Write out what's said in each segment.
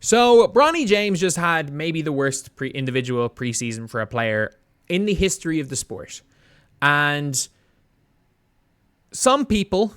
So, Bronny James just had maybe the worst individual preseason for a player in the history of the sport. And some people,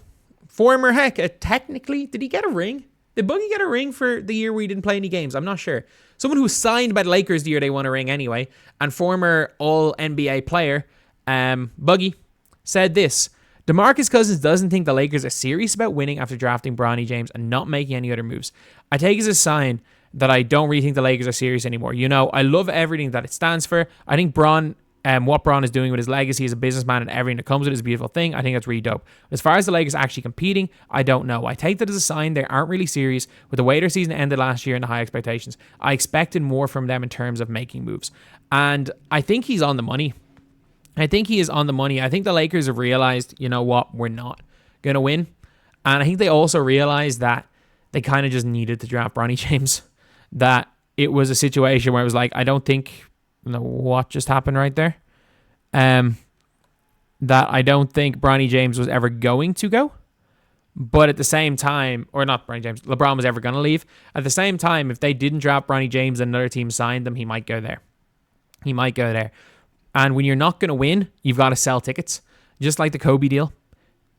technically, did he get a ring? Did Boogie get a ring for the year where he didn't play any games? I'm not sure. Someone who was signed by the Lakers the year they won a ring anyway, and former All-NBA player, Boogie, said this: DeMarcus Cousins doesn't think the Lakers are serious about winning after drafting Bronny James and not making any other moves. I take it as a sign that I don't really think the Lakers are serious anymore. You know, I love everything that it stands for. I think what Bron is doing with his legacy as a businessman and everything that comes with it is a beautiful thing. I think that's really dope. As far as the Lakers actually competing, I don't know. I take that as a sign they aren't really serious with the way their season ended last year and the high expectations. I expected more from them in terms of making moves. And I think he's on the money. I think he is on the money. I think the Lakers have realized, you know what, we're not going to win. And I think they also realized that they kind of just needed to draft Bronny James. That it was a situation where it was like, I don't think, what just happened right there? That I don't think Bronny James was ever going to go. But at the same time, or not Bronny James, LeBron was ever going to leave. At the same time, if they didn't draft Bronny James and another team signed him, he might go there. He might go there. And when you're not going to win, you've got to sell tickets. Just like the Kobe deal.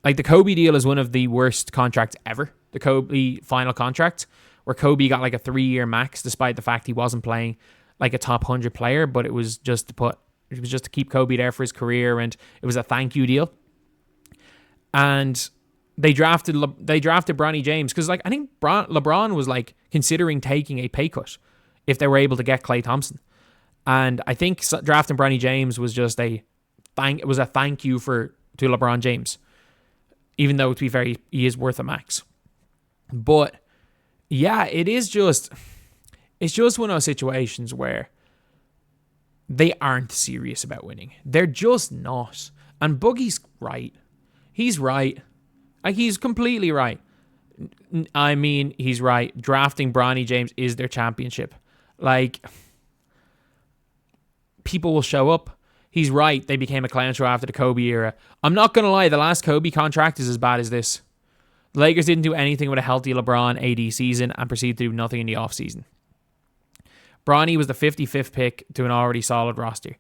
Like the Kobe deal is one of the worst contracts ever. The Kobe final contract, where Kobe got like a 3-year max, despite the fact he wasn't playing like a top 100 player, but it was just to keep Kobe there for his career, and it was a thank you deal. And they drafted Bronny James because, like, I think LeBron was like considering taking a pay cut if they were able to get Klay Thompson. And I think drafting Bronny James was just a thank you to LeBron James, even though, to be fair, he is worth a max. But yeah, it's just one of those situations where they aren't serious about winning. They're just not. And Boogie's right. He's right. Like, he's completely right. I mean, he's right. Drafting Bronny James is their championship. Like, people will show up. He's right. They became a clown show after the Kobe era. I'm not going to lie. The last Kobe contract is as bad as this. The Lakers didn't do anything with a healthy LeBron AD season and proceeded to do nothing in the offseason. Bronny was the 55th pick to an already solid roster.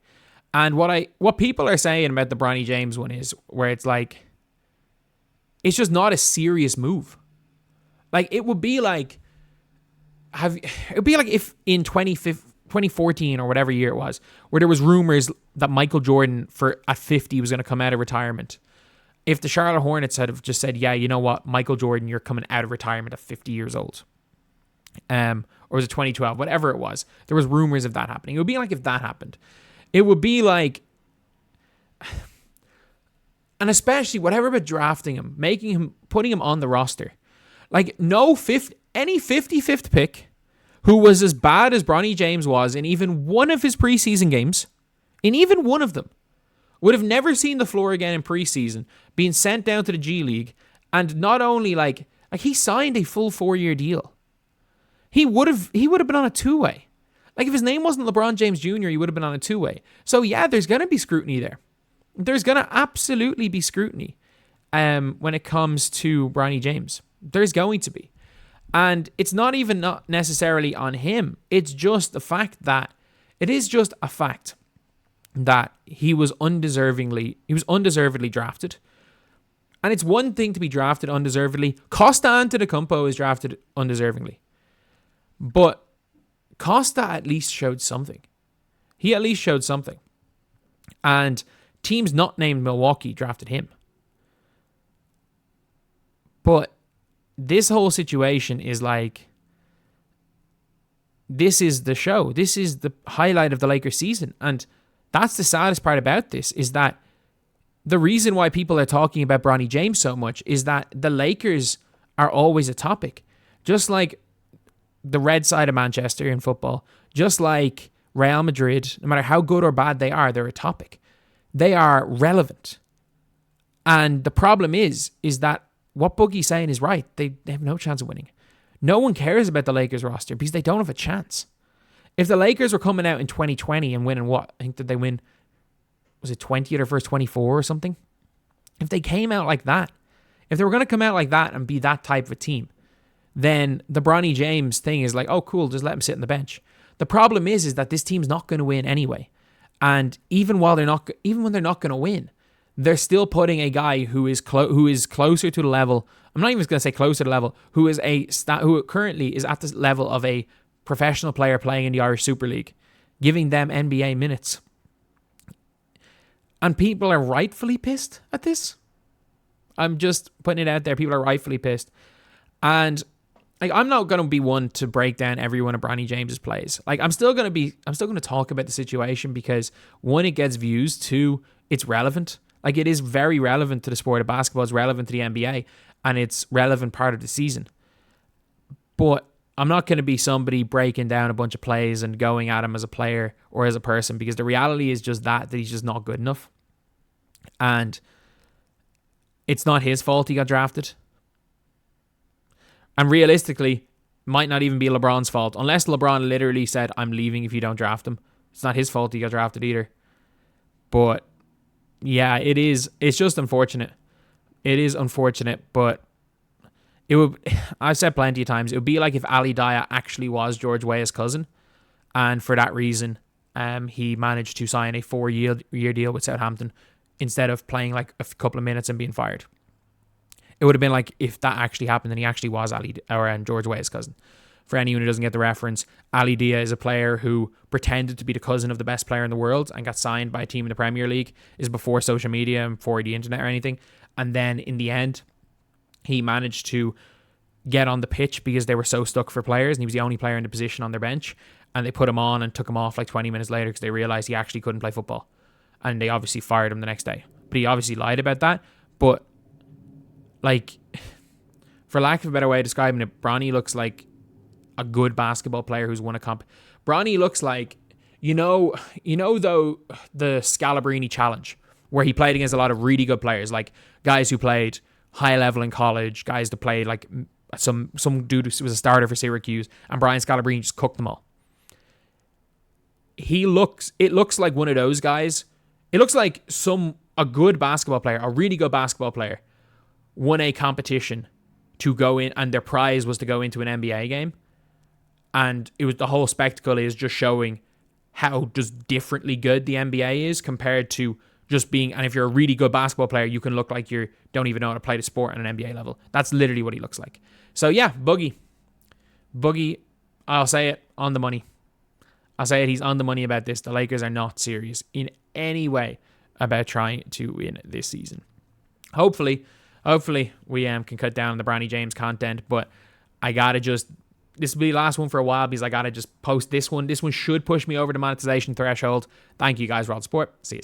And what people are saying about the Bronny James one is where it's like, it's just not a serious move. Like, it would be like if in 2014 or whatever year it was, where there was rumors that Michael Jordan at 50 was going to come out of retirement. If the Charlotte Hornets had have just said, yeah, you know what, Michael Jordan, you're coming out of retirement at 50 years old. Or was it 2012? Whatever it was. There was rumors of that happening. It would be like if that happened. It would be like, and especially whatever about drafting him, putting him on the roster. Like, any 55th pick who was as bad as Bronny James was in even one of his preseason games, in even one of them, would have never seen the floor again in preseason, being sent down to the G League, and not only like he signed a full 4-year deal. He would have been on a 2-way. Like, if his name wasn't LeBron James Jr., he would have been on a 2-way. So yeah, there's going to be scrutiny there. There's going to absolutely be scrutiny when it comes to Bronny James. There's going to be. And it's not necessarily on him. It's just the fact that he was undeservedly drafted. And it's one thing to be drafted undeservedly. Costa Antetokounmpo is drafted undeservingly. But Costa at least showed something. He at least showed something. And teams not named Milwaukee drafted him. But this whole situation is like, this is the show. This is the highlight of the Lakers season. And that's the saddest part about this, is that the reason why people are talking about Bronny James so much is that the Lakers are always a topic. Just like the red side of Manchester in football, just like Real Madrid, no matter how good or bad they are, they're a topic. They are relevant. And the problem is that what Boogie's saying is right. They have no chance of winning. No one cares about the Lakers roster because they don't have a chance. If the Lakers were coming out in 2020 and winning what? I think did they win, was it 20 at their first 24 or something? If they came out like that, if they were going to come out like that and be that type of a team, then the Bronny James thing is like, oh, cool, just let him sit on the bench. The problem is that this team's not going to win anyway. And even when they're not going to win, they're still putting a guy who is closer to the level. I'm not even going to say closer to the level. Who currently is at the level of a professional player playing in the Irish Superleague, giving them NBA minutes. And people are rightfully pissed at this. I'm just putting it out there. People are rightfully pissed. And like, I'm not going to be one to break down every one of Bronny James's plays. Like, I'm still going to talk about the situation because, one, it gets views. Two, it's relevant. Like, it is very relevant to the sport of basketball. It's relevant to the NBA, and it's relevant part of the season. But I'm not going to be somebody breaking down a bunch of plays and going at him as a player or as a person, because the reality is just that he's just not good enough. And it's not his fault he got drafted. And realistically, might not even be LeBron's fault. Unless LeBron literally said, I'm leaving if you don't draft him. It's not his fault he got drafted either. But yeah, it is. It's just unfortunate. It is unfortunate, but it would. I've said plenty of times, it would be like if Ali Daya actually was George Weah's cousin. And for that reason, he managed to sign a 4-year deal with Southampton instead of playing like a couple of minutes and being fired. It would have been like if that actually happened and he actually was George Weah's cousin. For anyone who doesn't get the reference, Ali Dia is a player who pretended to be the cousin of the best player in the world and got signed by a team in the Premier League. Is before social media and before the internet or anything. And then in the end, he managed to get on the pitch because they were so stuck for players and he was the only player in the position on their bench. And they put him on and took him off like 20 minutes later because they realized he actually couldn't play football. And they obviously fired him the next day. But he obviously lied about that. But like, for lack of a better way of describing it, Bronny looks like a good basketball player who's won a comp. Bronny looks like, though, the Scalabrini challenge, where he played against a lot of really good players, like guys who played high level in college, guys that played like some dude who was a starter for Syracuse, and Brian Scalabrine just cooked them all. It looks like one of those guys. It looks like a good basketball player, a really good basketball player, won a competition to go in, and their prize was to go into an NBA game. And it was the whole spectacle is just showing how just differently good the NBA is compared to just being, and if you're a really good basketball player, you can look like you don't even know how to play the sport on an NBA level. That's literally what he looks like. So yeah, Boogie, I'll say it, on the money. I'll say it, he's on the money about this. The Lakers are not serious in any way about trying to win this season. Hopefully we can cut down on the Bronny James content, but this will be the last one for a while because I gotta just post this one. This one should push me over the monetization threshold. Thank you guys for all the support. See you.